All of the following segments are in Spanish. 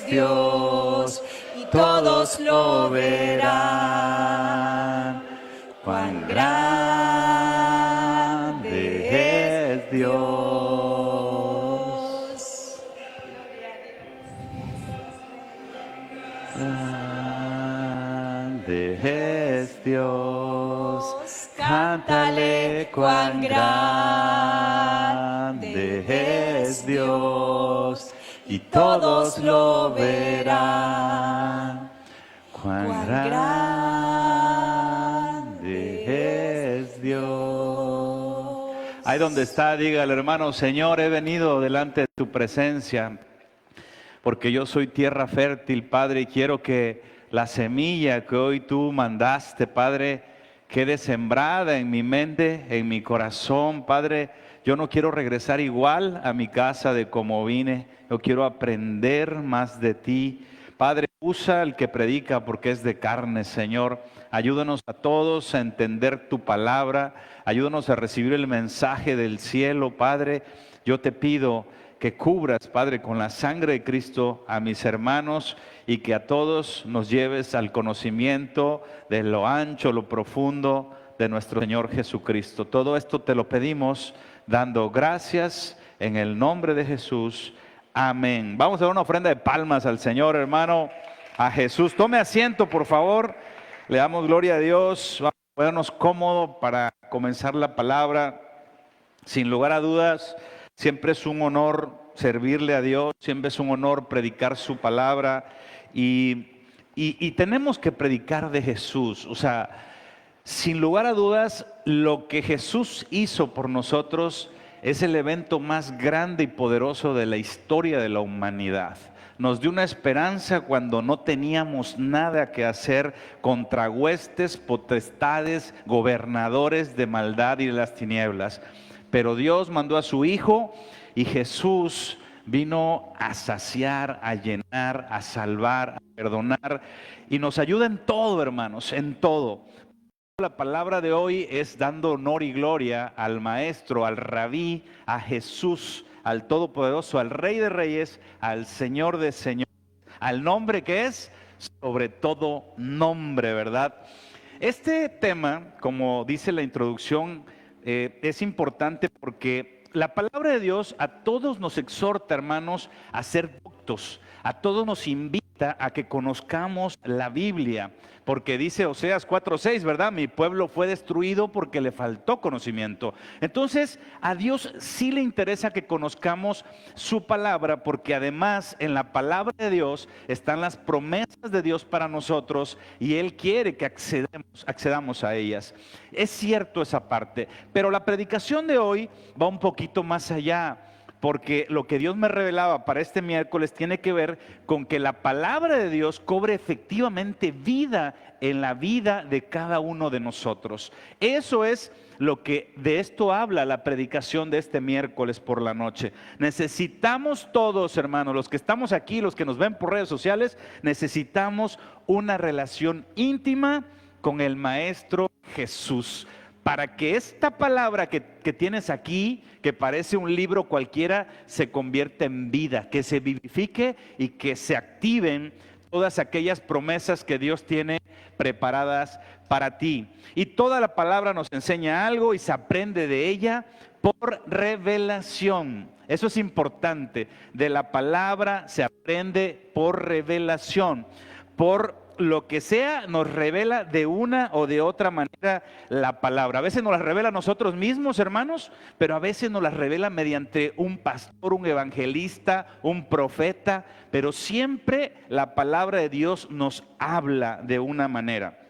Dios, y todos lo verán. Cuán grande es Dios. Grande es Dios. Cántale cuán grande es Dios, y todos lo verán. Cuán grande es Dios. Ahí donde está, dígale, hermano: Señor, he venido delante de tu presencia, porque yo soy tierra fértil, Padre, y quiero que la semilla que hoy tú mandaste, Padre, quede sembrada en mi mente, en mi corazón, Padre. Yo no quiero regresar igual a mi casa de como vine. Yo quiero aprender más de ti. Padre, usa el que predica porque es de carne, Señor. Ayúdanos a todos a entender tu palabra. Ayúdanos a recibir el mensaje del cielo, Padre. Yo te pido que cubras, Padre, con la sangre de Cristo a mis hermanos, y que a todos nos lleves al conocimiento de lo ancho, lo profundo de nuestro Señor Jesucristo. Todo esto te lo pedimos dando gracias en el nombre de Jesús. Amén. Vamos a dar una ofrenda de palmas al Señor, hermano, a Jesús. Tome asiento, por favor. Le damos gloria a Dios. Vamos a ponernos cómodos para comenzar la palabra. Sin lugar a dudas, siempre es un honor servirle a Dios, siempre es un honor predicar su palabra, y tenemos que predicar de Jesús. O sea, sin lugar a dudas, lo que Jesús hizo por nosotros es el evento más grande y poderoso de la historia de la humanidad. Nos dio una esperanza cuando no teníamos nada que hacer contra huestes, potestades, gobernadores de maldad y de las tinieblas. Pero Dios mandó a su Hijo, y Jesús vino a saciar, a llenar, a salvar, a perdonar, y nos ayuda en todo, hermanos, en todo. La palabra de hoy es dando honor y gloria al Maestro, al Rabí, a Jesús, al Todopoderoso, al Rey de Reyes, al Señor de Señores, al nombre que es sobre todo nombre, ¿verdad? Este tema, como dice la introducción, es importante porque la palabra de Dios a todos nos exhorta, hermanos, a ser doctos. A todos nos invita a que conozcamos la Biblia, porque dice Oseas 4:6, ¿verdad? Mi pueblo fue destruido porque le faltó conocimiento. Entonces, a Dios sí le interesa que conozcamos su palabra, porque además en la palabra de Dios están las promesas de Dios para nosotros, y Él quiere que accedamos a ellas. Es cierto esa parte, pero la predicación de hoy va un poquito más allá, porque lo que Dios me revelaba para este miércoles tiene que ver con que la palabra de Dios cobre efectivamente vida en la vida de cada uno de nosotros. Eso es lo que de esto habla la predicación de este miércoles por la noche. Necesitamos todos, hermanos, los que estamos aquí, los que nos ven por redes sociales, necesitamos una relación íntima con el Maestro Jesús, para que esta palabra que tienes aquí, que parece un libro cualquiera, se convierta en vida, que se vivifique y que se activen todas aquellas promesas que Dios tiene preparadas para ti. Y toda la palabra nos enseña algo y se aprende de ella por revelación. Eso es importante. De la palabra se aprende por revelación. Por lo que sea, nos revela de una o de otra manera la palabra. A veces nos la revela a nosotros mismos, hermanos, pero a veces nos la revela mediante un pastor, un evangelista, un profeta, pero siempre la palabra de Dios nos habla de una manera.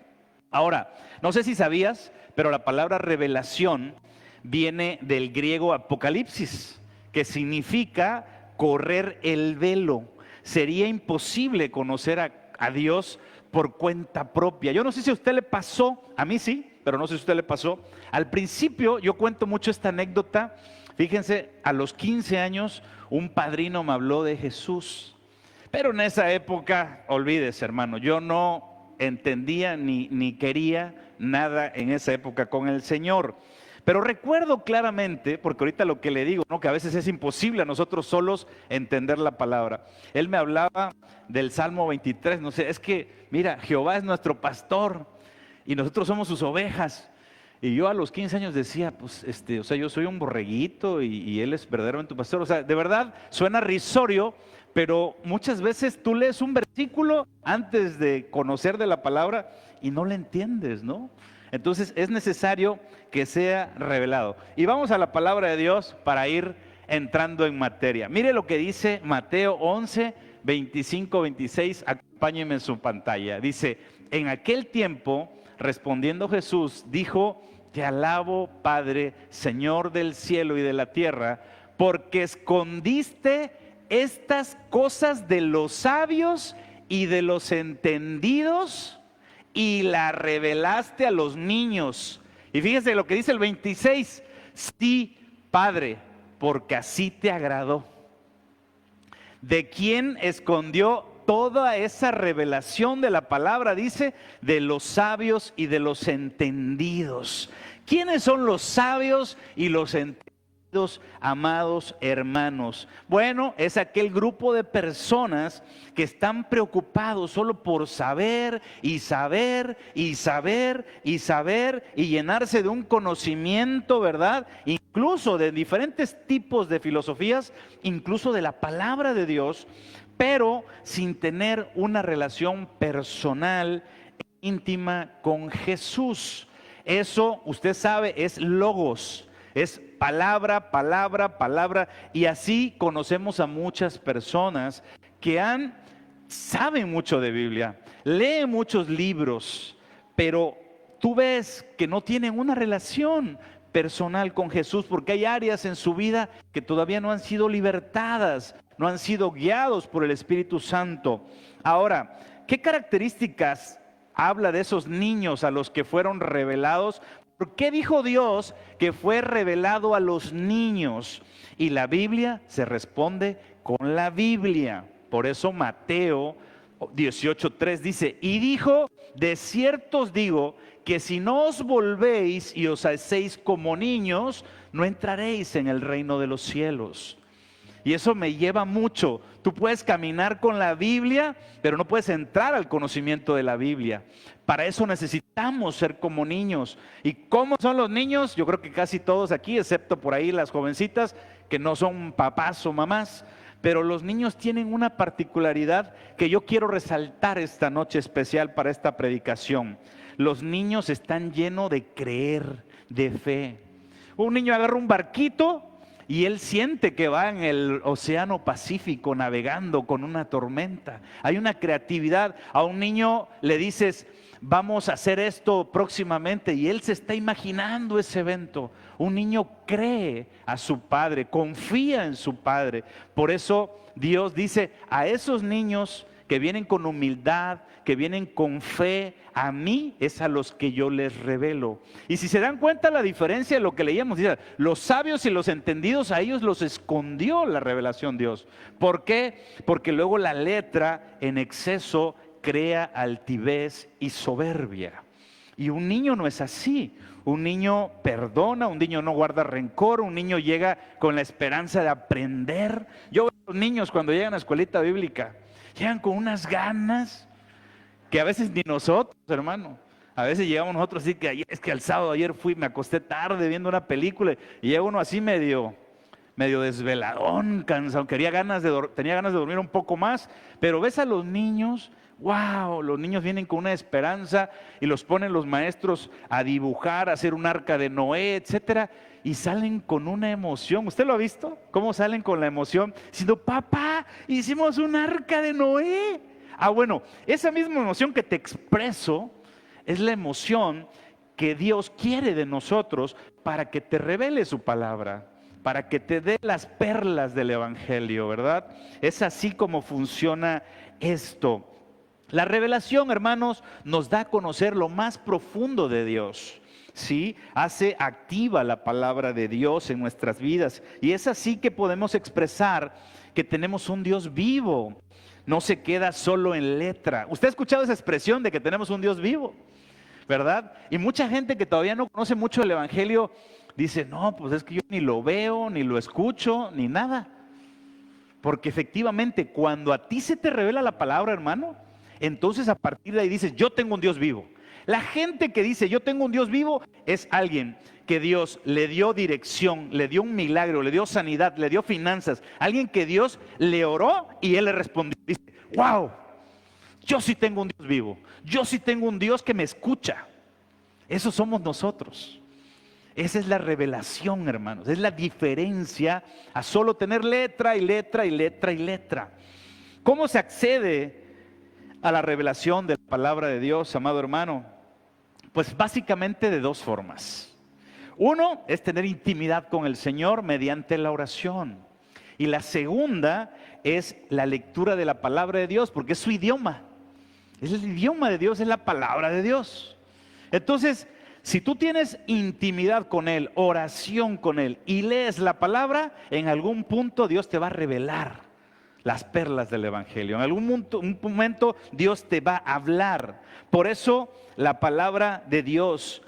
Ahora, no sé si sabías, pero la palabra revelación viene del griego apocalipsis, que significa correr el velo. Sería imposible conocer a Dios por cuenta propia. Yo no sé si a usted le pasó, a mí sí, pero no sé si a usted le pasó. Al principio yo cuento mucho esta anécdota. Fíjense, a los 15 años un padrino me habló de Jesús, pero en esa época, olvídese, hermano, yo no entendía ni quería nada en esa época con el Señor. Pero recuerdo claramente, porque ahorita lo que le digo, ¿no? Que a veces es imposible a nosotros solos entender la palabra. Él me hablaba del Salmo 23, no sé, es que, mira, Jehová es nuestro pastor y nosotros somos sus ovejas. Y yo a los 15 años decía, pues, o sea, yo soy un borreguito y él es verdaderamente tu pastor. O sea, de verdad suena risorio, pero muchas veces tú lees un versículo antes de conocer de la palabra y no le entiendes, ¿no? Entonces es necesario que sea revelado. Y vamos a la palabra de Dios para ir entrando en materia. Mire lo que dice Mateo 11, 25, 26, acompáñenme en su pantalla. Dice, en aquel tiempo, respondiendo Jesús, dijo, te alabo, Padre, Señor del cielo y de la tierra, porque escondiste estas cosas de los sabios y de los entendidos y las revelaste a los niños. Y fíjese lo que dice el 26, sí, Padre, porque así te agradó. ¿De quién escondió toda esa revelación de la palabra? Dice, de los sabios y de los entendidos. ¿Quiénes son los sabios y los entendidos, amados hermanos? Bueno, es aquel grupo de personas que están preocupados solo por saber y saber y saber y saber y llenarse de un conocimiento, ¿verdad? Incluso de diferentes tipos de filosofías, incluso de la palabra de Dios, pero sin tener una relación personal e íntima con Jesús. Eso, usted sabe, es logos. Es palabra, palabra, palabra. Y así conocemos a muchas personas que saben mucho de Biblia, leen muchos libros, pero tú ves que no tienen una relación personal con Jesús, porque hay áreas en su vida que todavía no han sido libertadas, no han sido guiados por el Espíritu Santo. Ahora, ¿qué características habla de esos niños a los que fueron revelados? ¿Por qué dijo Dios que fue revelado a los niños? Y la Biblia se responde con la Biblia. Por eso Mateo 18:3 dice, y dijo, de cierto os digo, que si no os volvéis y os hacéis como niños, no entraréis en el reino de los cielos. Y eso me lleva mucho. Tú puedes caminar con la Biblia, pero no puedes entrar al conocimiento de la Biblia. Para eso necesitamos ser como niños. ¿Y cómo son los niños? Yo creo que casi todos aquí, excepto por ahí las jovencitas que no son papás o mamás. Pero los niños tienen una particularidad que yo quiero resaltar esta noche especial para esta predicación. Los niños están llenos de creer, de fe. Un niño agarra un barquito y él siente que va en el océano Pacífico navegando con una tormenta. Hay una creatividad. A un niño le dices, vamos a hacer esto próximamente, y él se está imaginando ese evento. Un niño cree a su padre, confía en su padre. Por eso Dios dice, a esos niños que vienen con humildad, que vienen con fe, a mí es a los que yo les revelo. Y si se dan cuenta la diferencia de lo que leíamos, dice, los sabios y los entendidos, a ellos los escondió la revelación Dios. ¿Por qué? Porque luego la letra en exceso crea altivez y soberbia. Y un niño no es así. Un niño perdona, un niño no guarda rencor, un niño llega con la esperanza de aprender. Yo veo a los niños cuando llegan a la escuelita bíblica, llegan con unas ganas que a veces ni nosotros, hermano. A veces llegamos nosotros así que es que el sábado ayer me acosté tarde viendo una película y llega uno así medio desveladón, cansado, tenía ganas de dormir un poco más, pero ves a los niños, wow, los niños vienen con una esperanza y los ponen los maestros a dibujar, a hacer un arca de Noé, etcétera, y salen con una emoción. ¿Usted lo ha visto? ¿Cómo salen con la emoción? Diciendo, papá, hicimos un arca de Noé. Ah, bueno, esa misma emoción que te expreso es la emoción que Dios quiere de nosotros para que te revele su palabra, para que te dé las perlas del Evangelio, ¿verdad? Es así como funciona esto. La revelación, hermanos, nos da a conocer lo más profundo de Dios, ¿sí? Hace activa la palabra de Dios en nuestras vidas. Y es así que podemos expresar que tenemos un Dios vivo. No se queda solo en letra. Usted ha escuchado esa expresión de que tenemos un Dios vivo, ¿verdad? Y mucha gente que todavía no conoce mucho el Evangelio dice, no, pues es que yo ni lo veo, ni lo escucho, ni nada. Porque efectivamente, cuando a ti se te revela la palabra, hermano, entonces a partir de ahí dices, yo tengo un Dios vivo. La gente que dice, yo tengo un Dios vivo, es alguien que Dios le dio dirección, le dio un milagro, le dio sanidad, le dio finanzas. Alguien que Dios le oró y Él le respondió. Dice, wow, yo sí tengo un Dios vivo. Yo sí tengo un Dios que me escucha. Eso somos nosotros. Esa es la revelación, hermanos. Es la diferencia a solo tener letra y letra y letra y letra. ¿Cómo se accede a la revelación de la palabra de Dios, amado hermano? Pues básicamente de dos formas. Uno es tener intimidad con el Señor mediante la oración. Y la segunda es la lectura de la palabra de Dios, porque es su idioma. Es el idioma de Dios, es la palabra de Dios. Entonces, si tú tienes intimidad con Él, oración con Él y lees la palabra, en algún punto Dios te va a revelar las perlas del Evangelio. En algún momento Dios te va a hablar. Por eso la palabra de Dios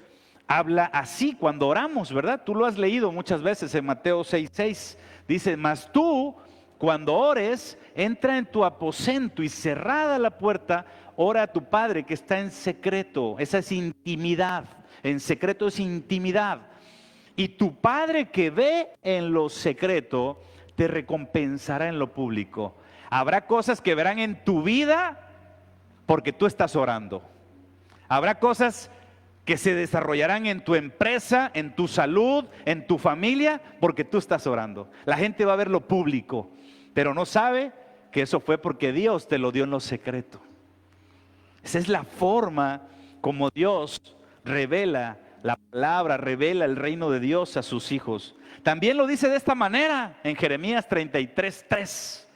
habla así cuando oramos, ¿verdad? Tú lo has leído muchas veces en Mateo 6:6. Dice, mas tú cuando ores, entra en tu aposento y cerrada la puerta, ora a tu Padre que está en secreto. Esa es intimidad. En secreto es intimidad. Y tu Padre que ve en lo secreto, te recompensará en lo público. Habrá cosas que verán en tu vida porque tú estás orando. Habrá cosas que se desarrollarán en tu empresa, en tu salud, en tu familia, porque tú estás orando. La gente va a ver lo público, pero no sabe que eso fue porque Dios te lo dio en lo secreto. Esa es la forma como Dios revela la palabra, revela el reino de Dios a sus hijos. También lo dice de esta manera en Jeremías 33:3.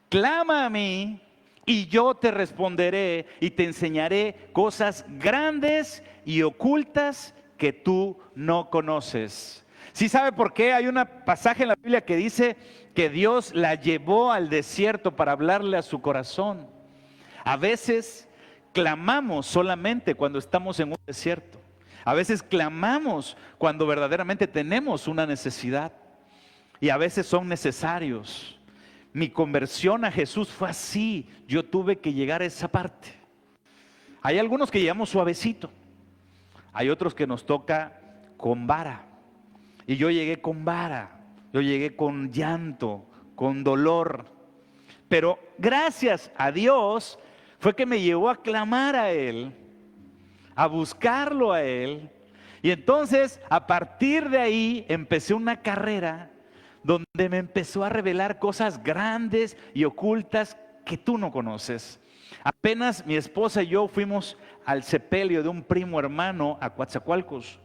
Clama a mí y yo te responderé y te enseñaré cosas grandes y ocultas que tú no conoces. ¿Sí sabe por qué? Hay un pasaje en la Biblia que dice que Dios la llevó al desierto para hablarle a su corazón. A veces clamamos solamente cuando estamos en un desierto. A veces clamamos cuando verdaderamente tenemos una necesidad. Y a veces son necesarios. Mi conversión a Jesús fue así. Yo tuve que llegar a esa parte. Hay algunos que llegamos suavecito. Hay otros que nos toca con vara. Y yo llegué con vara. Yo llegué con llanto, con dolor. Pero gracias a Dios fue que me llevó a clamar a Él, a buscarlo a Él. Y entonces a partir de ahí empecé una carrera donde me empezó a revelar cosas grandes y ocultas que tú no conoces. Apenas mi esposa y yo fuimos al sepelio de un primo hermano a Coatzacoalcos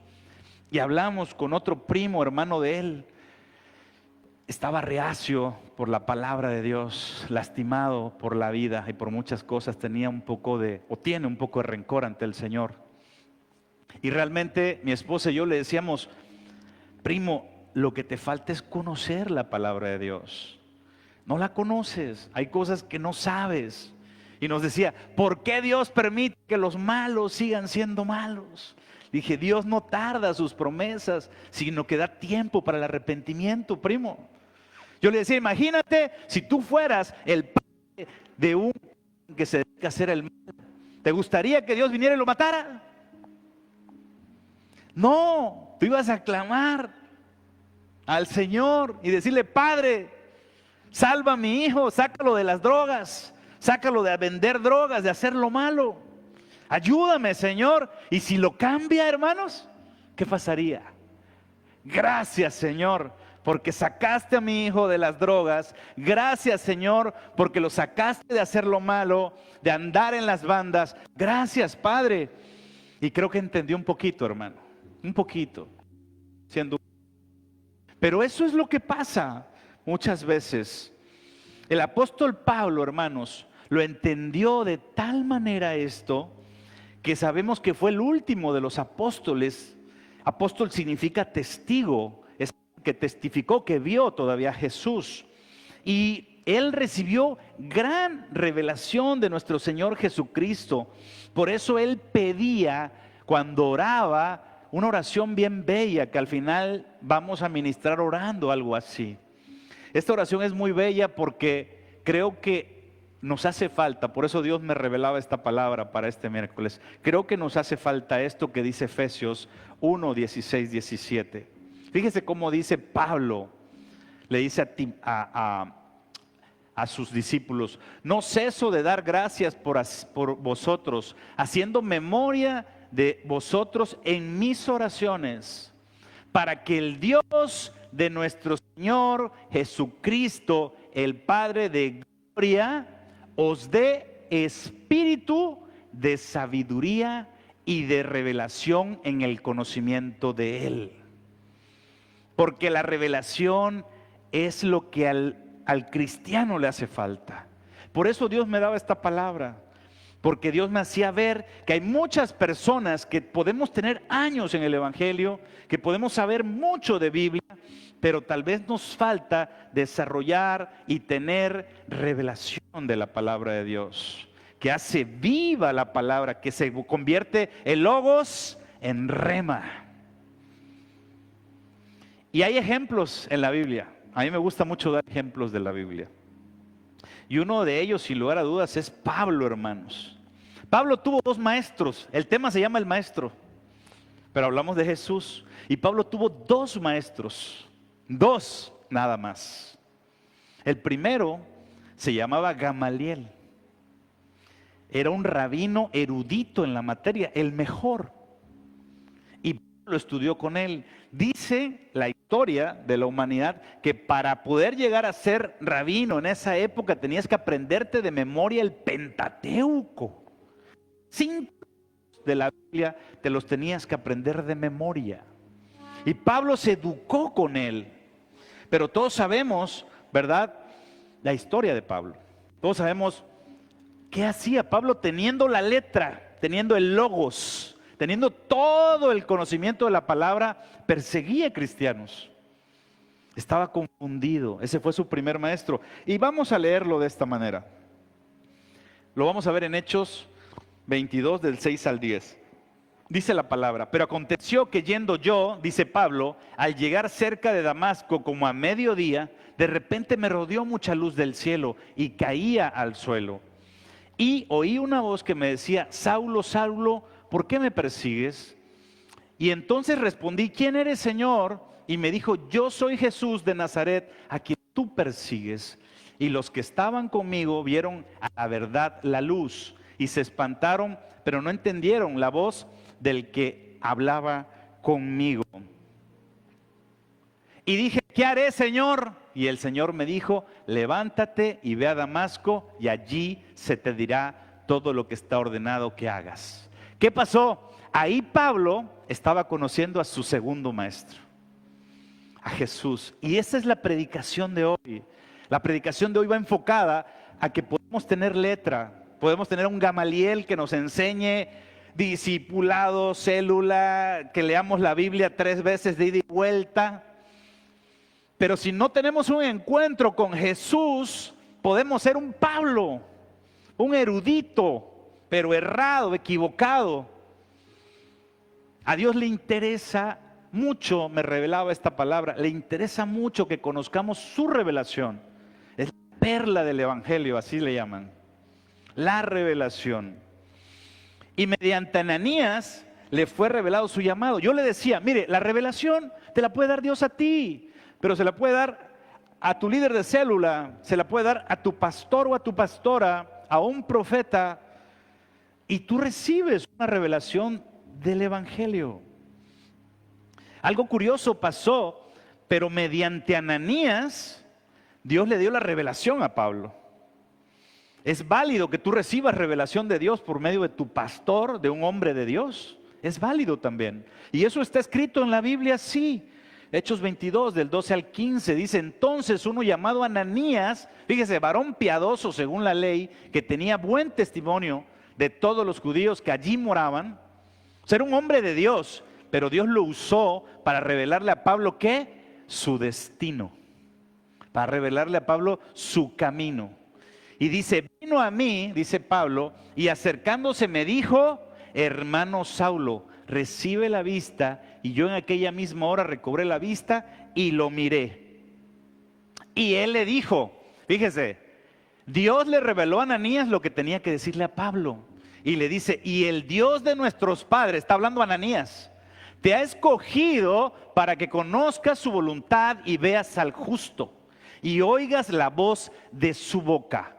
y hablamos con otro primo hermano de él. Estaba reacio por la palabra de Dios, lastimado por la vida y por muchas cosas, tiene un poco de rencor ante el Señor. Y realmente mi esposa y yo le decíamos, primo, lo que te falta es conocer la palabra de Dios. No la conoces, hay cosas que no sabes. Y nos decía, ¿por qué Dios permite que los malos sigan siendo malos? Dije, Dios no tarda sus promesas, sino que da tiempo para el arrepentimiento, primo. Yo le decía, imagínate si tú fueras el padre de un que se dedica a hacer el mal. ¿Te gustaría que Dios viniera y lo matara? No, tú ibas a clamar al Señor y decirle, Padre, salva a mi hijo, sácalo de las drogas, sácalo de vender drogas, de hacer lo malo. Ayúdame, Señor. Y si lo cambia, hermanos, ¿qué pasaría? Gracias, Señor, porque sacaste a mi hijo de las drogas. Gracias, Señor, porque lo sacaste de hacer lo malo, de andar en las bandas. Gracias, Padre. Y creo que entendió un poquito, hermano, un poquito, siendo. Pero eso es lo que pasa muchas veces. El apóstol Pablo, hermanos, lo entendió de tal manera esto, que sabemos que fue el último de los apóstoles. Apóstol significa testigo, es que testificó, que vio todavía a Jesús. Y él recibió gran revelación de nuestro Señor Jesucristo. Por eso él pedía, cuando oraba, una oración bien bella que al final vamos a ministrar orando algo así. Esta oración es muy bella porque creo que nos hace falta, por eso Dios me revelaba esta palabra para este miércoles. Creo que nos hace falta esto que dice Efesios 1, 16, 17. Fíjese cómo dice Pablo, le dice a sus discípulos: no ceso de dar gracias por vosotros, haciendo memoria de vosotros en mis oraciones, para que el Dios de nuestro Señor Jesucristo, el Padre de gloria, os dé espíritu de sabiduría y de revelación en el conocimiento de Él. Porque la revelación es lo que al cristiano le hace falta. Por eso Dios me daba esta palabra, porque Dios me hacía ver que hay muchas personas que podemos tener años en el Evangelio, que podemos saber mucho de Biblia, pero tal vez nos falta desarrollar y tener revelación de la palabra de Dios, que hace viva la palabra, que se convierte el logos en rema. Y hay ejemplos en la Biblia. A mí me gusta mucho dar ejemplos de la Biblia. Y uno de ellos, sin lugar a dudas, es Pablo, hermanos. Pablo tuvo dos maestros. El tema se llama el maestro, pero hablamos de Jesús. Y Pablo tuvo dos maestros. Dos, nada más. El primero se llamaba Gamaliel. Era un rabino erudito en la materia, el mejor. Y Pablo estudió con él. Dice la historia de la humanidad que para poder llegar a ser rabino en esa época tenías que aprenderte de memoria el Pentateuco. 5 de la Biblia te los tenías que aprender de memoria. Y Pablo se educó con él. Pero todos sabemos, ¿verdad?, la historia de Pablo. Todos sabemos qué hacía Pablo teniendo la letra, teniendo el logos, teniendo todo el conocimiento de la palabra. Perseguía cristianos. Estaba confundido. Ese fue su primer maestro. Y vamos a leerlo de esta manera. Lo vamos a ver en Hechos 22, del 6 al 10. Dice la palabra: pero aconteció que yendo yo, dice Pablo, al llegar cerca de Damasco como a mediodía, de repente me rodeó mucha luz del cielo y caía al suelo. Y oí una voz que me decía: Saulo, Saulo, ¿por qué me persigues? Y entonces respondí: ¿quién eres, Señor? Y me dijo: yo soy Jesús de Nazaret, a quien tú persigues. Y los que estaban conmigo vieron a la verdad la luz y se espantaron, pero no entendieron la voz del que hablaba conmigo. Y dije: ¿qué haré, Señor? Y el Señor me dijo: levántate y ve a Damasco, y allí se te dirá todo lo que está ordenado que hagas. ¿Qué pasó? Ahí Pablo estaba conociendo a su segundo maestro, a Jesús. Y esa es la predicación de hoy. La predicación de hoy va enfocada a que podemos tener letra, podemos tener un Gamaliel que nos enseñe, discipulado, célula, que leamos la Biblia 3 veces de ida y vuelta. Pero si no tenemos un encuentro con Jesús, podemos ser un Pablo, un erudito, pero errado, equivocado. A Dios le interesa mucho, me revelaba esta palabra, le interesa mucho que conozcamos su revelación. Es la perla del Evangelio, así le llaman. La revelación. Y mediante Ananías le fue revelado su llamado. Yo le decía: mire, la revelación te la puede dar Dios a ti, pero se la puede dar a tu líder de célula, se la puede dar a tu pastor o a tu pastora, a un profeta, y tú recibes una revelación del Evangelio. Algo curioso pasó, pero mediante Ananías, Dios le dio la revelación a Pablo. Es válido que tú recibas revelación de Dios por medio de tu pastor, de un hombre de Dios. Es válido también. Y eso está escrito en la Biblia, sí. Hechos 22, del 12 al 15, dice: entonces uno llamado Ananías, fíjese, varón piadoso según la ley, que tenía buen testimonio de todos los judíos que allí moraban, ser un hombre de Dios, pero Dios lo usó para revelarle a Pablo, ¿qué? Su destino. Para revelarle a Pablo su camino. Y dice: vino a mí, dice Pablo, y acercándose me dijo: hermano Saulo, recibe la vista, y yo en aquella misma hora recobré la vista y lo miré. Y él le dijo, fíjese, Dios le reveló a Ananías lo que tenía que decirle a Pablo. Y le dice, y el Dios de nuestros padres, está hablando Ananías, te ha escogido para que conozcas su voluntad y veas al justo y oigas la voz de su boca,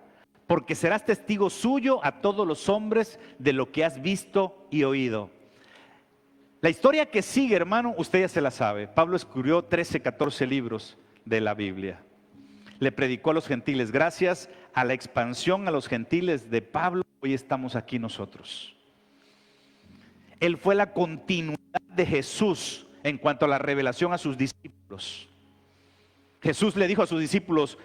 porque serás testigo suyo a todos los hombres de lo que has visto y oído. La historia que sigue, hermano, usted ya se la sabe. Pablo escribió 13, 14 libros de la Biblia. Le predicó a los gentiles. Gracias a la expansión a los gentiles de Pablo, hoy estamos aquí nosotros. Él fue la continuidad de Jesús en cuanto a la revelación a sus discípulos. Jesús le dijo a sus discípulos,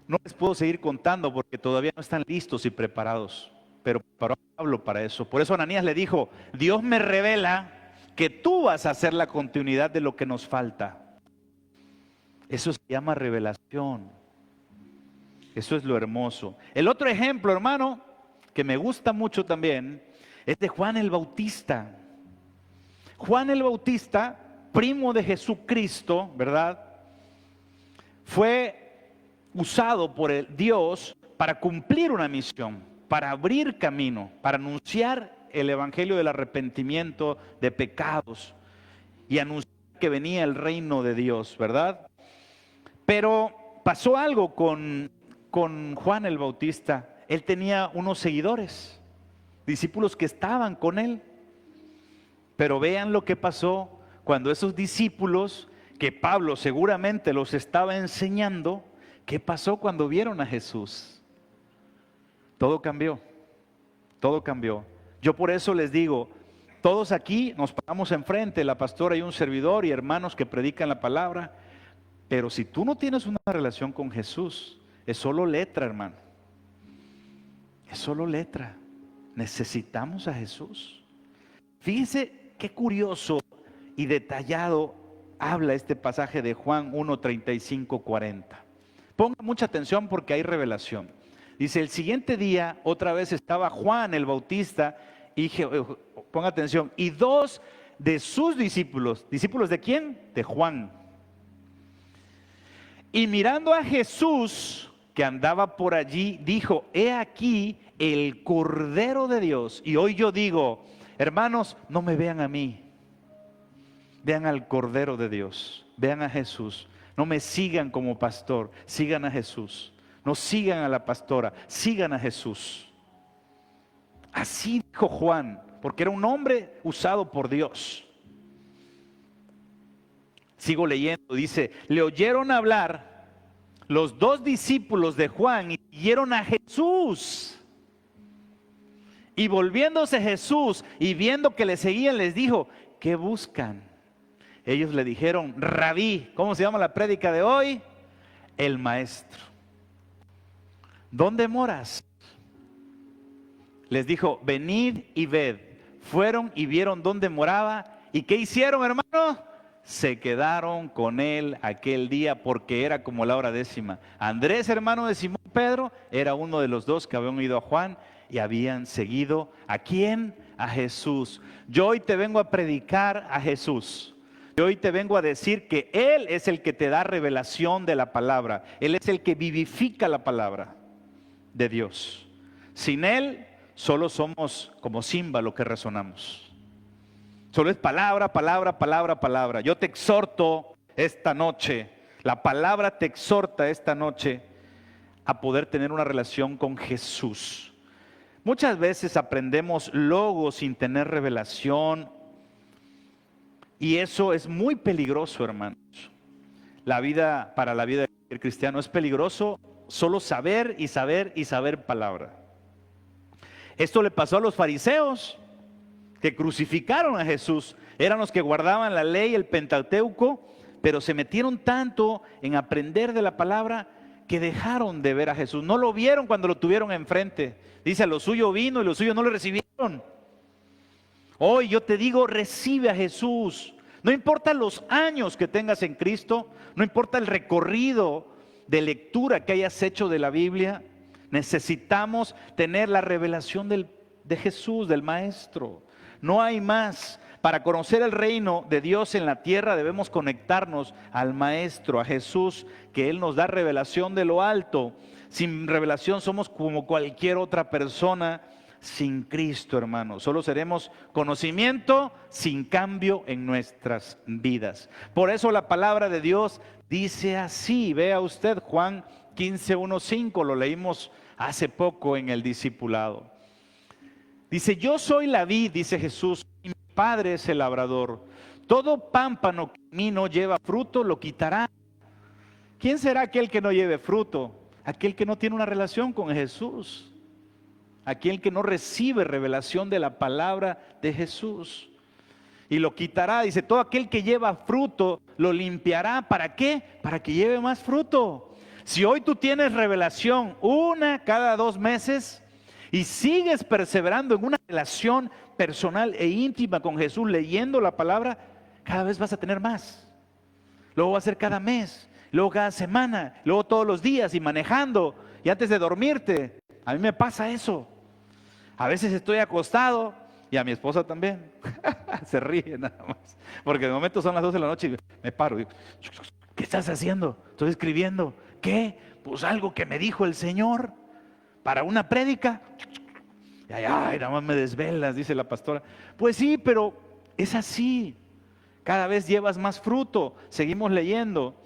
no les puedo seguir contando porque todavía no están listos y preparados, pero preparó a Pablo para eso. Por eso Ananías le dijo, Dios me revela que tú vas a ser la continuidad de lo que nos falta. Eso se llama revelación. Eso es lo hermoso. El otro ejemplo, hermano, que me gusta mucho también, es de Juan el Bautista. Juan el Bautista, primo de Jesucristo, ¿verdad? Fue usado por Dios para cumplir una misión, para abrir camino, para anunciar el evangelio del arrepentimiento de pecados y anunciar que venía el reino de Dios, ¿verdad? Pero pasó algo con Juan el Bautista. Él tenía unos seguidores, discípulos que estaban con él. Pero vean lo que pasó cuando esos discípulos, que Pablo seguramente los estaba enseñando, ¿qué pasó cuando vieron a Jesús? Todo cambió, todo cambió. Yo por eso les digo, todos aquí nos paramos enfrente, la pastora y un servidor y hermanos que predican la palabra, pero si tú no tienes una relación con Jesús, es solo letra, hermano. Es solo letra. Necesitamos a Jesús. Fíjense qué curioso y detallado habla este pasaje de Juan 1, 35, 40. Ponga mucha atención porque hay revelación. Dice, el siguiente día otra vez estaba Juan el Bautista y, ponga atención, y dos de sus discípulos. ¿Discípulos de quién? De Juan. Y mirando a Jesús que andaba por allí, dijo, he aquí el Cordero de Dios. Y hoy yo digo, hermanos, no me vean a mí, vean al Cordero de Dios, vean a Jesús. No me sigan como pastor, sigan a Jesús. No sigan a la pastora, sigan a Jesús. Así dijo Juan, porque era un hombre usado por Dios. Sigo leyendo, dice, le oyeron hablar los dos discípulos de Juan y siguieron a Jesús. Y volviéndose Jesús y viendo que le seguían, les dijo, ¿qué buscan? Ellos le dijeron, Rabí, ¿cómo se llama la prédica de hoy? El maestro. ¿Dónde moras? Les dijo, venid y ved. Fueron y vieron dónde moraba. ¿Y qué hicieron, hermano? Se quedaron con él aquel día porque era como la hora décima. Andrés, hermano de Simón Pedro, era uno de los dos que habían ido a Juan y habían seguido ¿a quién? A Jesús. Yo hoy te vengo a predicar a Jesús. Yo hoy te vengo a decir que Él es el que te da revelación de la palabra. Él es el que vivifica la palabra de Dios. Sin Él solo somos como címbalo que resonamos. Solo es palabra, palabra, palabra, palabra. Yo te exhorto esta noche, la palabra te exhorta esta noche a poder tener una relación con Jesús. Muchas veces aprendemos logos sin tener revelación y eso es muy peligroso, hermanos. Para la vida del cristiano es peligroso solo saber y saber y saber palabra. Esto le pasó a los fariseos que crucificaron a Jesús. Eran los que guardaban la ley, el Pentateuco, pero se metieron tanto en aprender de la palabra que dejaron de ver a Jesús. No lo vieron cuando lo tuvieron enfrente. Dice, a lo suyo vino y los suyos no lo recibieron. Hoy yo te digo, recibe a Jesús. No importa los años que tengas en Cristo, no importa el recorrido de lectura que hayas hecho de la Biblia, necesitamos tener la revelación de Jesús, del Maestro. No hay más. Para conocer el reino de Dios en la tierra debemos conectarnos al Maestro, a Jesús, que Él nos da revelación de lo alto. Sin revelación somos como cualquier otra persona sin Cristo, hermanos. Solo seremos conocimiento sin cambio en nuestras vidas. Por eso la palabra de Dios dice así. Vea usted Juan 15:1-5, lo leímos hace poco en el discipulado. Dice: yo soy la vid, dice Jesús, y mi Padre es el labrador. Todo pámpano que en mí no lleva fruto lo quitará. ¿Quién será aquel que no lleve fruto? Aquel que no tiene una relación con Jesús. Aquel que no recibe revelación de la palabra de Jesús. Y lo quitará, dice, todo aquel que lleva fruto lo limpiará. ¿Para qué? Para que lleve más fruto. Si hoy tú tienes revelación una cada 2 meses y sigues perseverando en una relación personal e íntima con Jesús, leyendo la palabra, cada vez vas a tener más. Luego va a ser cada mes, luego cada semana, luego todos los días y manejando y antes de dormirte. A mí me pasa eso. A veces estoy acostado y a mi esposa también. Se ríe nada más. Porque de momento son las 12 de la noche y me paro y digo: ¿qué estás haciendo? Estoy escribiendo. ¿Qué? Pues algo que me dijo el Señor para una prédica. Ay, nada más me desvelas, dice la pastora. Pues sí, pero es así. Cada vez llevas más fruto. Seguimos leyendo.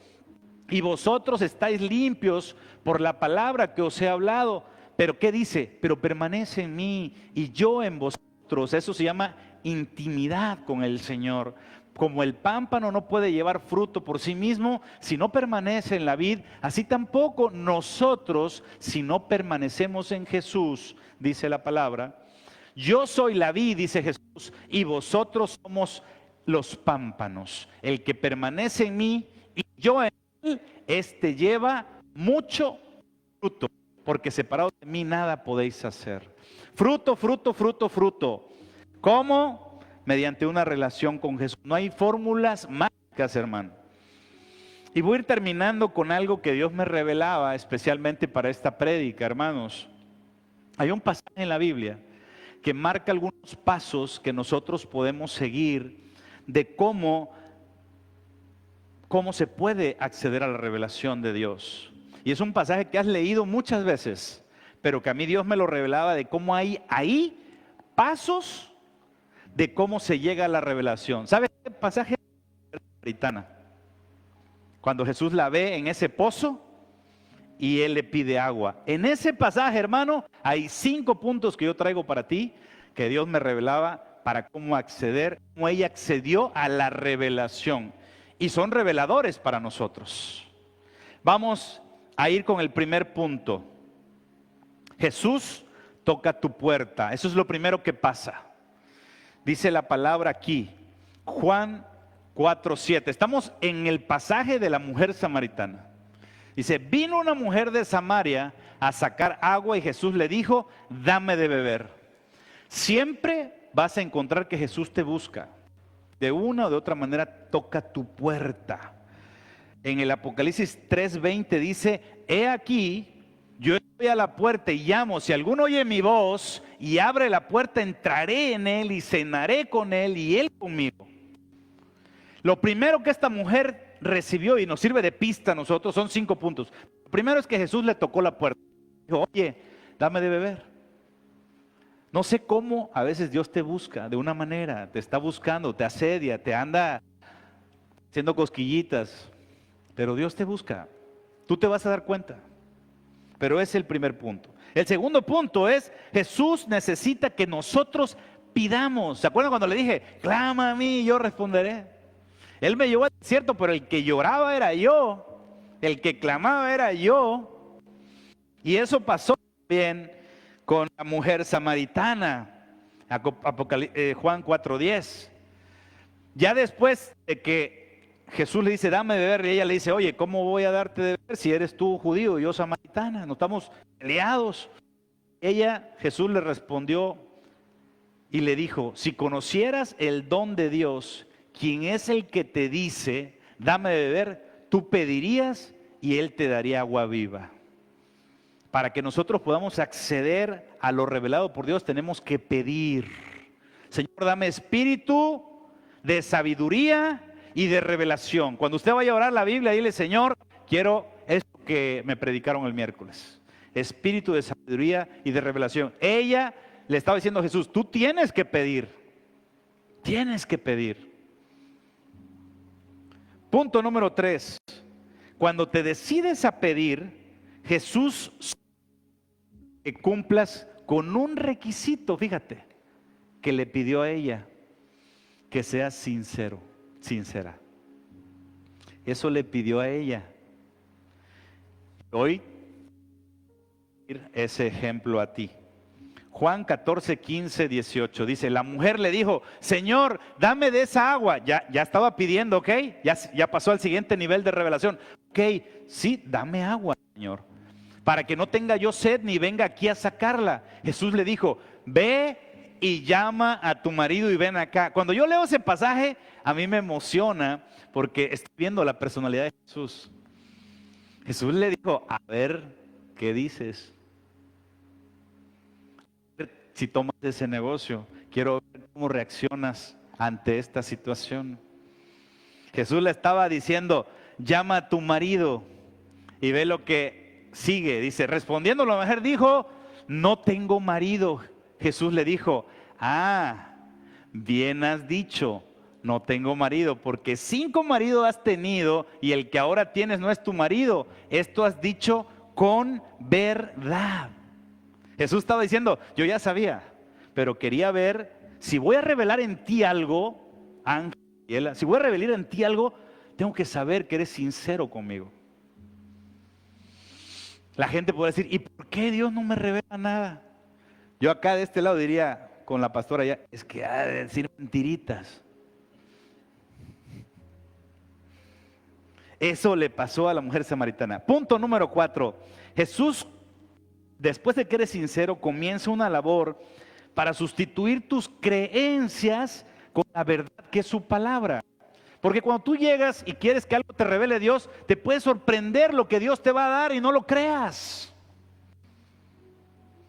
Y vosotros estáis limpios por la palabra que os he hablado. Pero ¿qué dice? Pero permanece en mí y yo en vosotros. Eso se llama intimidad con el Señor. Como el pámpano no puede llevar fruto por sí mismo si no permanece en la vid, así tampoco nosotros si no permanecemos en Jesús, dice la palabra. Yo soy la vid, dice Jesús, y vosotros somos los pámpanos. El que permanece en mí y yo en él, este lleva mucho fruto, porque separados de mí nada podéis hacer. Fruto, fruto, fruto, fruto. ¿Cómo? Mediante una relación con Jesús. No hay fórmulas mágicas, hermano. Y voy a ir terminando con algo que Dios me revelaba especialmente para esta prédica, hermanos. Hay un pasaje en la Biblia que marca algunos pasos que nosotros podemos seguir de cómo se puede acceder a la revelación de Dios. Y es un pasaje que has leído muchas veces, pero que a mí Dios me lo revelaba de cómo hay ahí pasos de cómo se llega a la revelación. ¿Sabes qué pasaje? Samaritana. Cuando Jesús la ve en ese pozo y Él le pide agua. En ese pasaje, hermano, hay 5 puntos que yo traigo para ti, que Dios me revelaba para cómo acceder, cómo ella accedió a la revelación. Y son reveladores para nosotros. Vamos a ir con el primer punto. Jesús toca tu puerta. Eso es lo primero que pasa. Dice la palabra aquí, Juan 4:7. Estamos en el pasaje de la mujer samaritana. Dice: vino una mujer de Samaria a sacar agua y Jesús le dijo: dame de beber. Siempre vas a encontrar que Jesús te busca. De una o de otra manera toca tu puerta. En el Apocalipsis 3:20 dice: he aquí, yo estoy a la puerta y llamo. Si alguno oye mi voz y abre la puerta, entraré en él y cenaré con él y él conmigo. Lo primero que esta mujer recibió y nos sirve de pista a nosotros son 5 puntos. Lo primero es que Jesús le tocó la puerta. Dijo: oye, dame de beber. No sé cómo a veces Dios te busca de una manera, te está buscando, te asedia, te anda haciendo cosquillitas, pero Dios te busca. Tú te vas a dar cuenta. Pero es el primer punto. El segundo punto es: Jesús necesita que nosotros pidamos. ¿Se acuerdan cuando le dije: clama a mí y yo responderé? Él me llevó al desierto, pero el que lloraba era yo, el que clamaba era yo. Y eso pasó también con la mujer samaritana, Juan 4:10. Ya después de que Jesús le dice: dame de beber, y ella le dice: oye, ¿cómo voy a darte de beber si eres tú judío y yo samaritana? No estamos peleados. Jesús le respondió y le dijo: si conocieras el don de Dios, quien es el que te dice: dame de beber, tú pedirías y Él te daría agua viva. Para que nosotros podamos acceder a lo revelado por Dios, tenemos que pedir. Señor, dame espíritu de sabiduría y de revelación. Cuando usted vaya a orar la Biblia, dile: Señor, quiero esto que me predicaron el miércoles. Espíritu de sabiduría y de revelación. Ella le estaba diciendo a Jesús: tú tienes que pedir. Tienes que pedir. Punto número 3. Cuando te decides a pedir, Jesús que cumplas con un requisito, fíjate, que le pidió a ella: que seas sincero, sincera. Eso le pidió a ella. Hoy, ese ejemplo a ti. Juan 14, 15, 18 dice: la mujer le dijo: Señor, dame de esa agua. Ya estaba pidiendo, ¿ok? Ya pasó al siguiente nivel de revelación. Ok, sí, dame agua, Señor, para que no tenga yo sed ni venga aquí a sacarla. Jesús le dijo: ve y llama a tu marido y ven acá. Cuando yo leo ese pasaje, a mí me emociona porque estoy viendo la personalidad de Jesús. Jesús le dijo: a ver, ¿qué dices? Si tomas ese negocio, quiero ver cómo reaccionas ante esta situación. Jesús le estaba diciendo: llama a tu marido, y ve lo que sigue. Dice: respondiendo la mujer dijo: no tengo marido. Jesús le dijo: bien has dicho, no tengo marido, porque 5 maridos has tenido y el que ahora tienes no es tu marido. Esto has dicho con verdad. Jesús estaba diciendo: yo ya sabía, pero quería ver si voy a revelar en ti algo, Ángela, si voy a revelar en ti algo, tengo que saber que eres sincero conmigo. La gente puede decir: ¿y por qué Dios no me revela nada? Yo acá de este lado diría con la pastora allá: es que ha de decir mentiritas. Eso le pasó a la mujer samaritana. Punto número 4. Jesús, después de que eres sincero, comienza una labor para sustituir tus creencias con la verdad que es su palabra. Porque cuando tú llegas y quieres que algo te revele Dios, te puede sorprender lo que Dios te va a dar y no lo creas.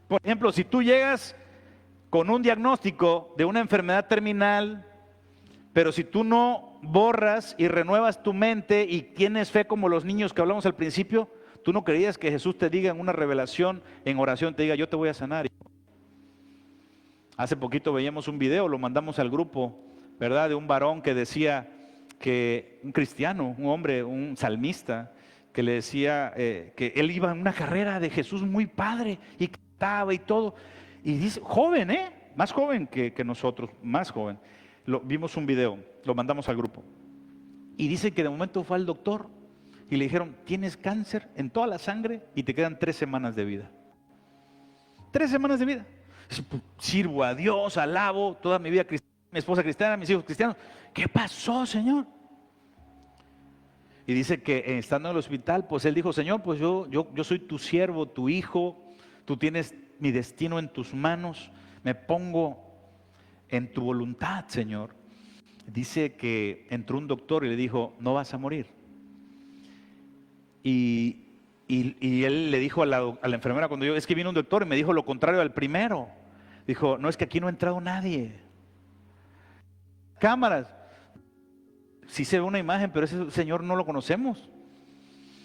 Por ejemplo, si tú llegas con un diagnóstico de una enfermedad terminal, pero si tú no borras y renuevas tu mente y tienes fe como los niños que hablamos al principio, tú no creías que Jesús te diga en una revelación, en oración, te diga: yo te voy a sanar. Hace poquito veíamos un video, lo mandamos al grupo, ¿verdad? De un varón que decía que, un cristiano, un hombre, un salmista, que le decía que él iba en una carrera de Jesús muy padre y cantaba y todo. Y dice, joven, más joven que nosotros, más joven. Vimos un video, lo mandamos al grupo. Y dice que de momento fue al doctor y le dijeron: tienes cáncer en toda la sangre y te quedan 3 semanas de vida. 3 semanas de vida. Sirvo a Dios, alabo toda mi vida cristiana, mi esposa cristiana, mis hijos cristianos. ¿Qué pasó, Señor? Y dice que estando en el hospital, pues él dijo: Señor, pues yo soy tu siervo, tu hijo, tú tienes mi destino en tus manos, me pongo en tu voluntad, Señor. Dice que entró un doctor y le dijo: no vas a morir. Y él le dijo a la enfermera, cuando es que vino un doctor y me dijo lo contrario al primero. Dijo: no, es que aquí no ha entrado nadie. Cámaras. Sí se ve una imagen, pero ese señor no lo conocemos.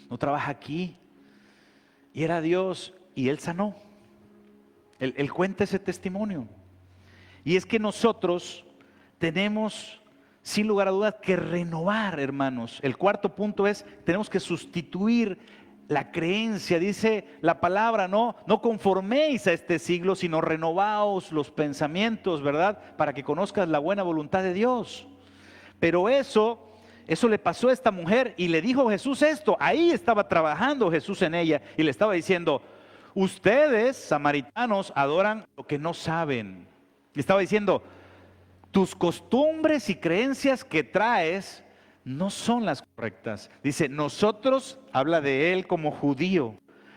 No trabaja aquí. Y era Dios y él sanó. Él cuenta ese testimonio. Y es que nosotros tenemos, sin lugar a dudas, que renovar, hermanos. El cuarto punto es: tenemos que sustituir la creencia. Dice la palabra: no conforméis a este siglo, sino renovaos los pensamientos, ¿verdad? Para que conozcas la buena voluntad de Dios. Pero eso le pasó a esta mujer y le dijo Jesús esto. Ahí estaba trabajando Jesús en ella y le estaba diciendo: ustedes, samaritanos, adoran lo que no saben. Le estaba diciendo: tus costumbres y creencias que traes no son las correctas. Dice: nosotros, habla de él como judío,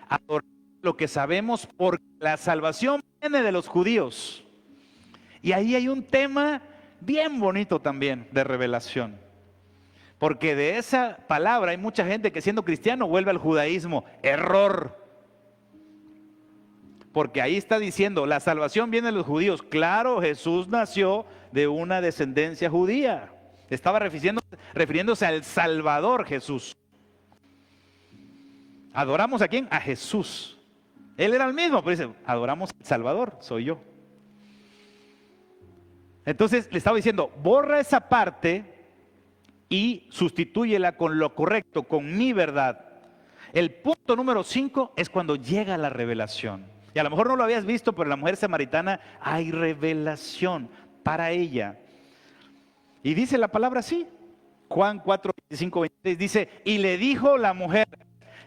adoramos lo que sabemos porque la salvación viene de los judíos. Y ahí hay un tema bien bonito también de revelación. Porque de esa palabra hay mucha gente que siendo cristiano vuelve al judaísmo. Error. Porque ahí está diciendo: la salvación viene de los judíos. Claro, Jesús nació de una descendencia judía. Estaba refiriéndose al Salvador Jesús. ¿Adoramos a quién? A Jesús. Él era el mismo, pero dice, adoramos al Salvador, soy yo. Entonces le estaba diciendo, borra esa parte y sustitúyela con lo correcto, con mi verdad. El punto número 5 es cuando llega la revelación. Y a lo mejor no lo habías visto, pero en la mujer samaritana hay revelación para ella. Y dice la palabra así, Juan 4, 25, 26, dice, y le dijo la mujer,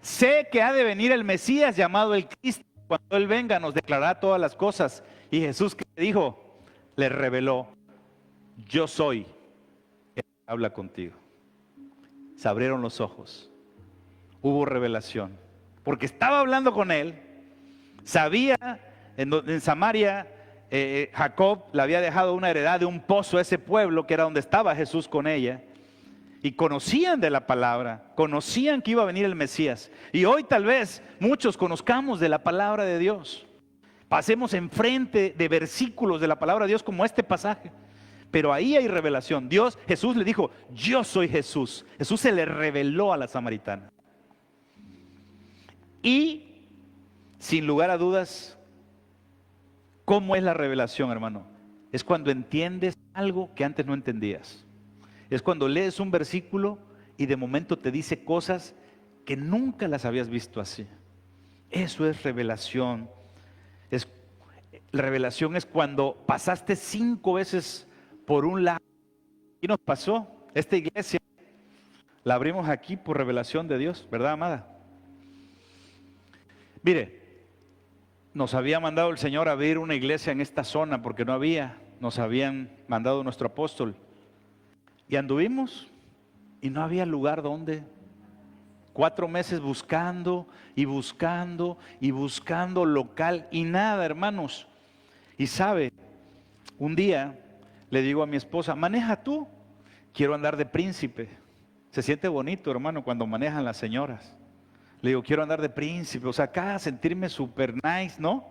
sé que ha de venir el Mesías llamado el Cristo, cuando Él venga nos declarará todas las cosas. Y Jesús, ¿qué le dijo? Le reveló, yo soy el que habla contigo. Se abrieron los ojos, hubo revelación, porque estaba hablando con Él, sabía en Samaria, Jacob le había dejado una heredad de un pozo a ese pueblo, que era donde estaba Jesús con ella, y conocían de la palabra, conocían que iba a venir el Mesías. Y hoy tal vez muchos conozcamos de la palabra de Dios, pasemos enfrente de versículos de la palabra de Dios como este pasaje, pero ahí hay revelación. Jesús le dijo, yo soy Jesús. Jesús se le reveló a la samaritana. Y sin lugar a dudas, ¿cómo es la revelación, hermano? Es cuando entiendes algo que antes no entendías. Es cuando lees un versículo y de momento te dice cosas que nunca las habías visto así. Eso es revelación. Revelación es cuando pasaste 5 veces por un lado. Y nos pasó. Esta iglesia la abrimos aquí por revelación de Dios, ¿verdad, amada? Mire, nos había mandado el Señor a abrir una iglesia en esta zona porque no había. Nos habían mandado nuestro apóstol. Y anduvimos y no había lugar donde. 4 meses buscando y buscando y buscando local y nada, hermanos. Y sabe, un día le digo a mi esposa, maneja tú, quiero andar de príncipe. Se siente bonito, hermano, cuando manejan las señoras. Le digo, quiero andar de príncipe, o sea, acá sentirme super nice, ¿no?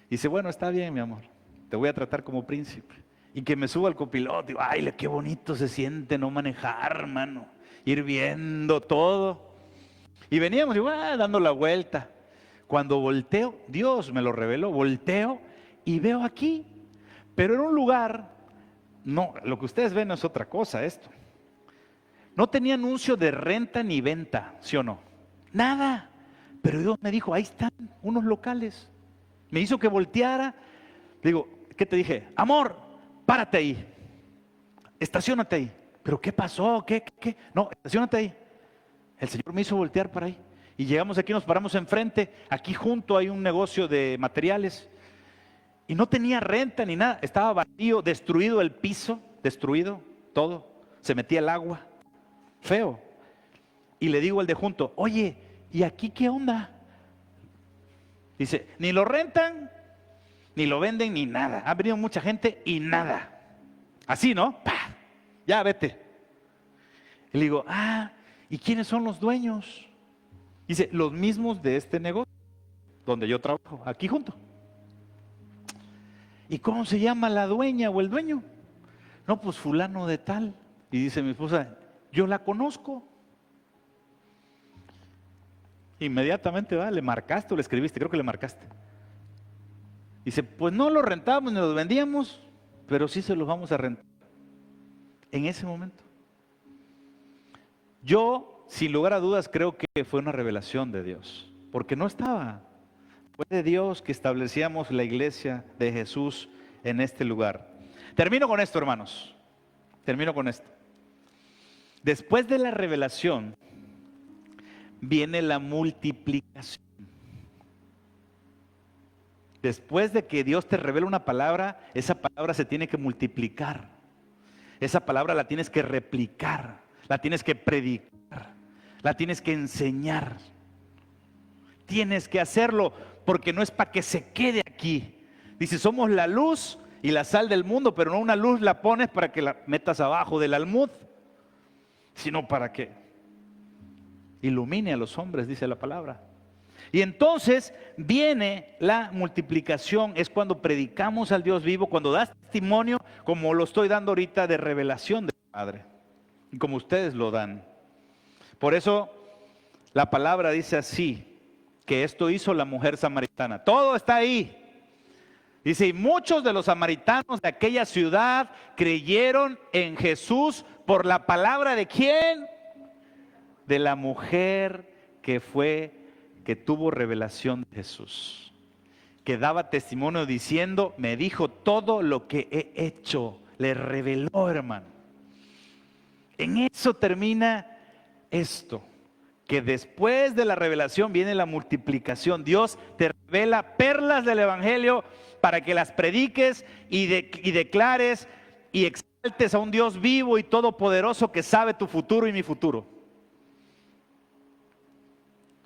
Y dice, bueno, está bien, mi amor, te voy a tratar como príncipe. Y que me suba al copiloto, digo, ay, qué bonito se siente no manejar, hermano, ir viendo todo. Y veníamos, digo, dando la vuelta. Cuando volteo, Dios me lo reveló, volteo y veo aquí, pero en un lugar, no, lo que ustedes ven es otra cosa esto. No tenía anuncio de renta ni venta, ¿sí o no? Nada. Pero Dios me dijo, ahí están unos locales. Me hizo que volteara. Le digo, ¿qué te dije? Amor, párate ahí. Estaciónate ahí. ¿Pero qué pasó? ¿Qué? No, estaciónate ahí. El Señor me hizo voltear para ahí. Y llegamos aquí, nos paramos enfrente. Aquí junto hay un negocio de materiales. Y no tenía renta ni nada. Estaba vacío, destruido el piso, destruido todo. Se metía el agua. Feo. Y le digo al de junto, oye, ¿y aquí qué onda? Dice, ni lo rentan, ni lo venden, ni nada. Ha venido mucha gente y nada. Así, ¿no? ¡Pah! Ya, vete. Y le digo, ¿y quiénes son los dueños? Dice, los mismos de este negocio, donde yo trabajo, aquí junto. ¿Y cómo se llama la dueña o el dueño? No, pues fulano de tal. Y dice mi esposa, yo la conozco. Inmediatamente, ¿le marcaste o le escribiste? Creo que le marcaste. Dice, pues no lo rentábamos ni lo vendíamos, pero sí se los vamos a rentar. En ese momento. Yo, sin lugar a dudas, creo que fue una revelación de Dios. Porque no estaba. Fue de Dios que establecíamos la iglesia de Jesús en este lugar. Termino con esto, hermanos. Termino con esto. Después de la revelación, viene la multiplicación. Después de que Dios te revela una palabra, esa palabra se tiene que multiplicar. Esa palabra la tienes que replicar, la tienes que predicar, la tienes que enseñar. Tienes que hacerlo porque no es para que se quede aquí. Dice, somos la luz y la sal del mundo, pero no una luz la pones para que la metas abajo del almud, sino para que ilumine a los hombres, dice la palabra. Y entonces viene la multiplicación, es cuando predicamos al Dios vivo, cuando das testimonio, como lo estoy dando ahorita, de revelación de Padre, y como ustedes lo dan. Por eso la palabra dice así, que esto hizo la mujer samaritana. Todo está ahí. Dice, y muchos de los samaritanos de aquella ciudad creyeron en Jesús por la palabra de ¿quién? De la mujer que tuvo revelación de Jesús, que daba testimonio diciendo, me dijo todo lo que he hecho. Le reveló, hermano. En eso termina esto, que después de la revelación viene la multiplicación. Dios te revela perlas del evangelio para que las prediques y declares y exaltes a un Dios vivo y todopoderoso que sabe tu futuro y mi futuro.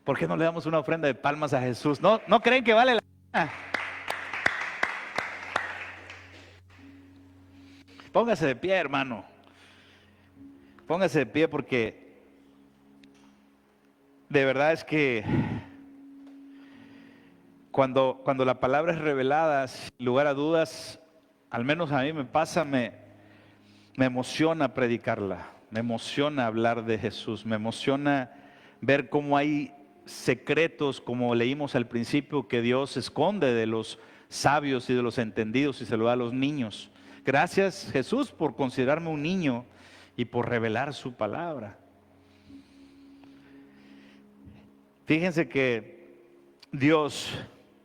¿Por qué no le damos una ofrenda de palmas a Jesús? ¿No creen que vale la pena? Póngase de pie, hermano. Póngase de pie porque de verdad es que cuando la palabra es revelada, sin lugar a dudas, al menos a mí me pasa, me emociona predicarla, me emociona hablar de Jesús, me emociona ver cómo hay secretos, como leímos al principio, que Dios esconde de los sabios y de los entendidos y se lo da a los niños. Gracias, Jesús, por considerarme un niño y por revelar su palabra. Fíjense que Dios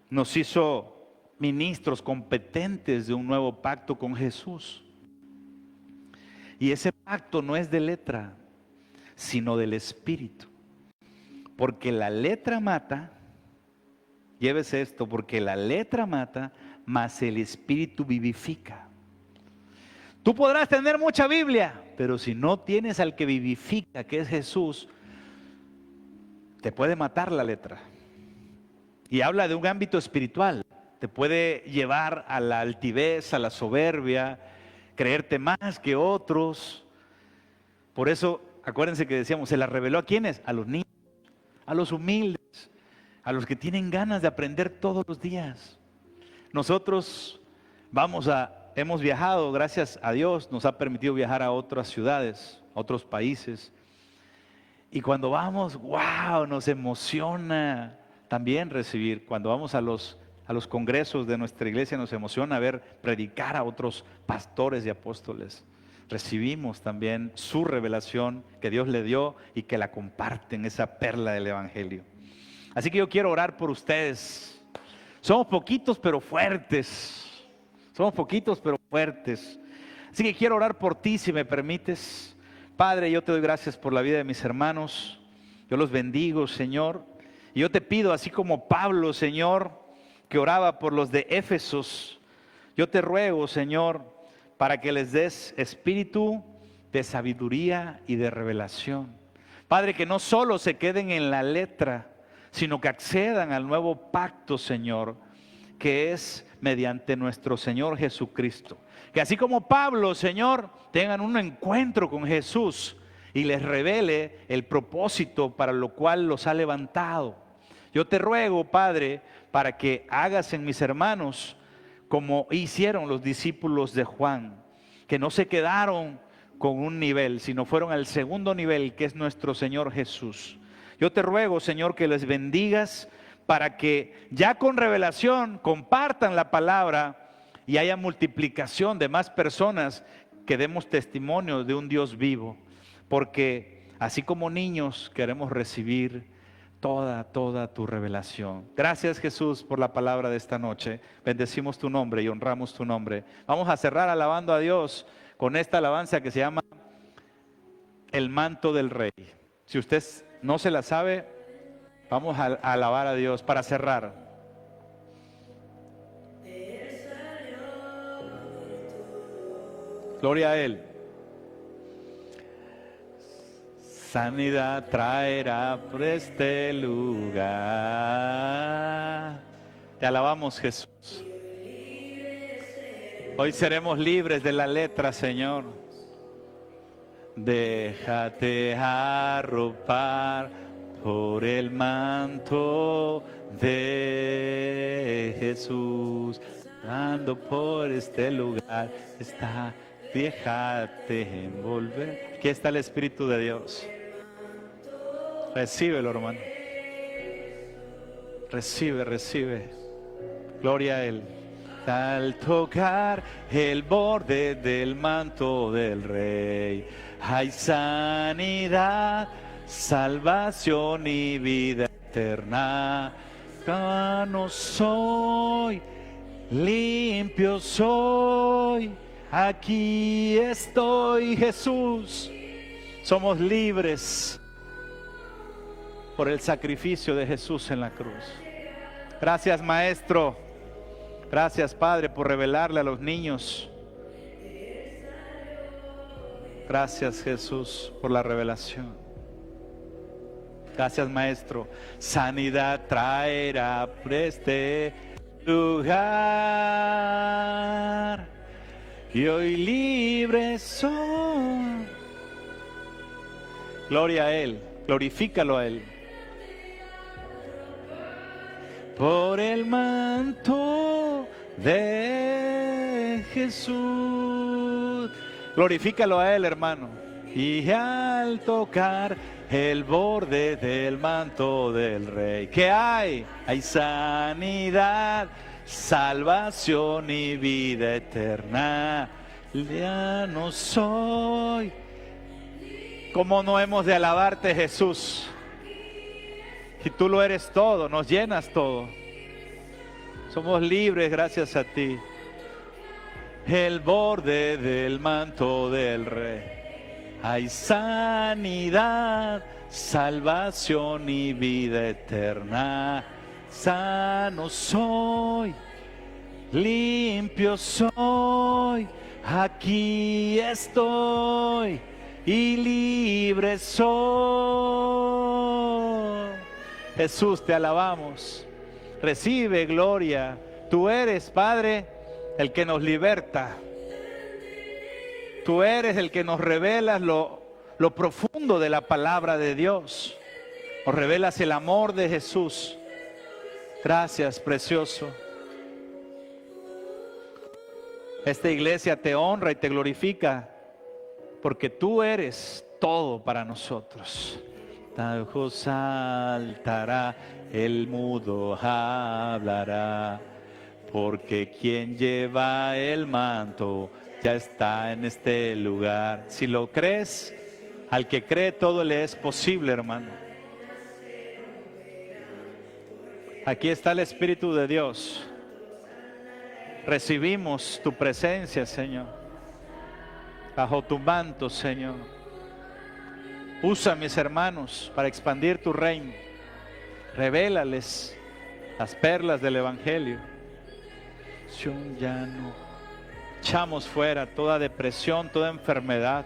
nos hizo ministros competentes de un nuevo pacto con Jesús. Y ese pacto no es de letra, sino del Espíritu. Porque la letra mata, llévese esto, porque la letra mata, mas el Espíritu vivifica. Tú podrás tener mucha Biblia, pero si no tienes al que vivifica, que es Jesús, te puede matar la letra. Y habla de un ámbito espiritual, te puede llevar a la altivez, a la soberbia, creerte más que otros. Por eso, acuérdense que decíamos, se la reveló ¿a quiénes? A los niños, a los humildes, a los que tienen ganas de aprender todos los días. Nosotros hemos viajado, gracias a Dios, nos ha permitido viajar a otras ciudades, a otros países. Y cuando vamos, wow, nos emociona también recibir. Cuando vamos a los congresos de nuestra iglesia, nos emociona ver predicar a otros pastores y apóstoles. Recibimos también su revelación que Dios le dio y que la comparten, esa perla del evangelio. Así que yo quiero orar por ustedes. Somos poquitos pero fuertes. Somos poquitos pero fuertes. Así que quiero orar por ti, si me permites. Padre, yo te doy gracias por la vida de mis hermanos. Yo los bendigo, Señor. Y yo te pido, así como Pablo, Señor, que oraba por los de Éfesos, yo te ruego, Señor, para que les des espíritu de sabiduría y de revelación. Padre, que no solo se queden en la letra, sino que accedan al nuevo pacto, Señor, que es mediante nuestro Señor Jesucristo. Que así como Pablo, Señor, tengan un encuentro con Jesús y les revele el propósito para lo cual los ha levantado. Yo te ruego, Padre, para que hagas en mis hermanos como hicieron los discípulos de Juan, que no se quedaron con un nivel, sino fueron al segundo nivel, que es nuestro Señor Jesús. Yo te ruego, Señor, que les bendigas para que ya con revelación compartan la palabra y haya multiplicación de más personas que demos testimonio de un Dios vivo. Porque así como niños queremos recibir toda tu revelación. Gracias, Jesús, por la palabra de esta noche. Bendecimos tu nombre y honramos tu nombre. Vamos a cerrar alabando a Dios con esta alabanza que se llama El manto del Rey. Si usted no se la sabe, vamos a alabar a Dios para cerrar. Gloria a Él. Sanidad traerá por este lugar. Te alabamos, Jesús. Hoy seremos libres de la letra, Señor. Déjate arropar por el manto de Jesús. Ando por este lugar, está déjate envolver. Aquí está el Espíritu de Dios. Recíbelo, hermano. Recibe, recibe. Gloria a Él. Al tocar el borde del manto del Rey, hay sanidad, salvación y vida eterna. Sano soy, limpio soy, aquí estoy, Jesús. Somos libres por el sacrificio de Jesús en la cruz. Gracias, Maestro. Gracias, Padre, por revelarle a los niños. Gracias, Jesús, por la revelación. Gracias, Maestro. Sanidad traerá por este lugar. Y hoy libre soy. Gloria a Él. Glorifícalo a Él. Por el manto de Jesús. Glorifícalo a Él, hermano. Y al tocar el borde del manto del Rey, ¿qué hay? Hay sanidad, salvación y vida eterna. Ya no soy. ¿Cómo no hemos de alabarte, Jesús? Si tú lo eres todo, nos llenas todo. Somos libres gracias a ti. El borde del manto del Rey. Hay sanidad, salvación y vida eterna. Sano soy, limpio soy, aquí estoy y libre soy. Jesús, te alabamos. Recibe gloria. Tú eres, Padre, el que nos liberta. Tú eres el que nos revelas lo profundo de la palabra de Dios. Nos revelas el amor de Jesús. Gracias, precioso. Esta iglesia te honra y te glorifica porque tú eres todo para nosotros. Tajo saltará, el mudo hablará, porque quien lleva el manto ya está en este lugar. Si lo crees, al que cree todo le es posible, hermano. Aquí está el Espíritu de Dios. Recibimos tu presencia, Señor. Bajo tu manto, Señor. Usa a mis hermanos para expandir tu reino. Revélales las perlas del Evangelio. Ya no. Echamos fuera toda depresión, toda enfermedad,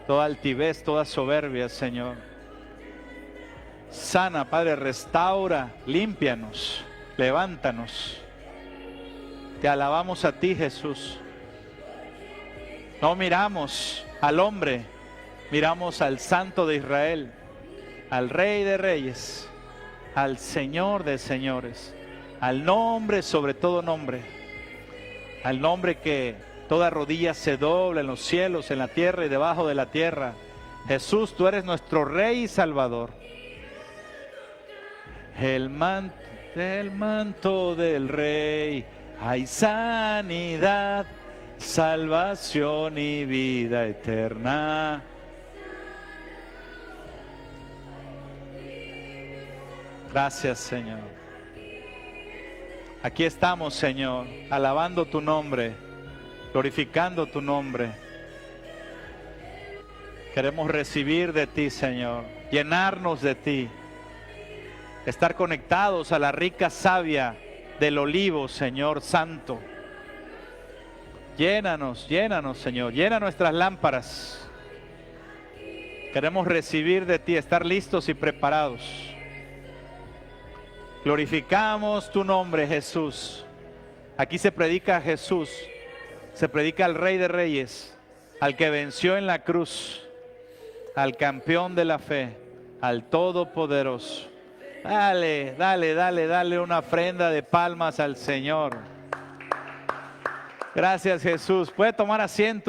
toda altivez, toda soberbia, Señor. Sana, Padre, restaura, límpianos, levántanos. Te alabamos a ti, Jesús. No miramos al hombre, miramos al Santo de Israel, al Rey de Reyes, al Señor de Señores, al nombre sobre todo nombre, al nombre que toda rodilla se dobla en los cielos, en la tierra y debajo de la tierra. Jesús, tú eres nuestro Rey y Salvador. El manto del Rey, hay sanidad, salvación y vida eterna. Gracias, Señor. Aquí estamos, Señor, alabando tu nombre, glorificando tu nombre. Queremos recibir de ti, Señor, llenarnos de ti, estar conectados a la rica savia del olivo, Señor Santo. Llénanos, llénanos, Señor, llena nuestras lámparas. Queremos recibir de ti, estar listos y preparados. Glorificamos tu nombre, Jesús. Aquí se predica a Jesús, se predica al Rey de Reyes, al que venció en la cruz, al campeón de la fe, al Todopoderoso. Dale, dale, dale, dale una ofrenda de palmas al Señor. Gracias, Jesús. Puede tomar asiento.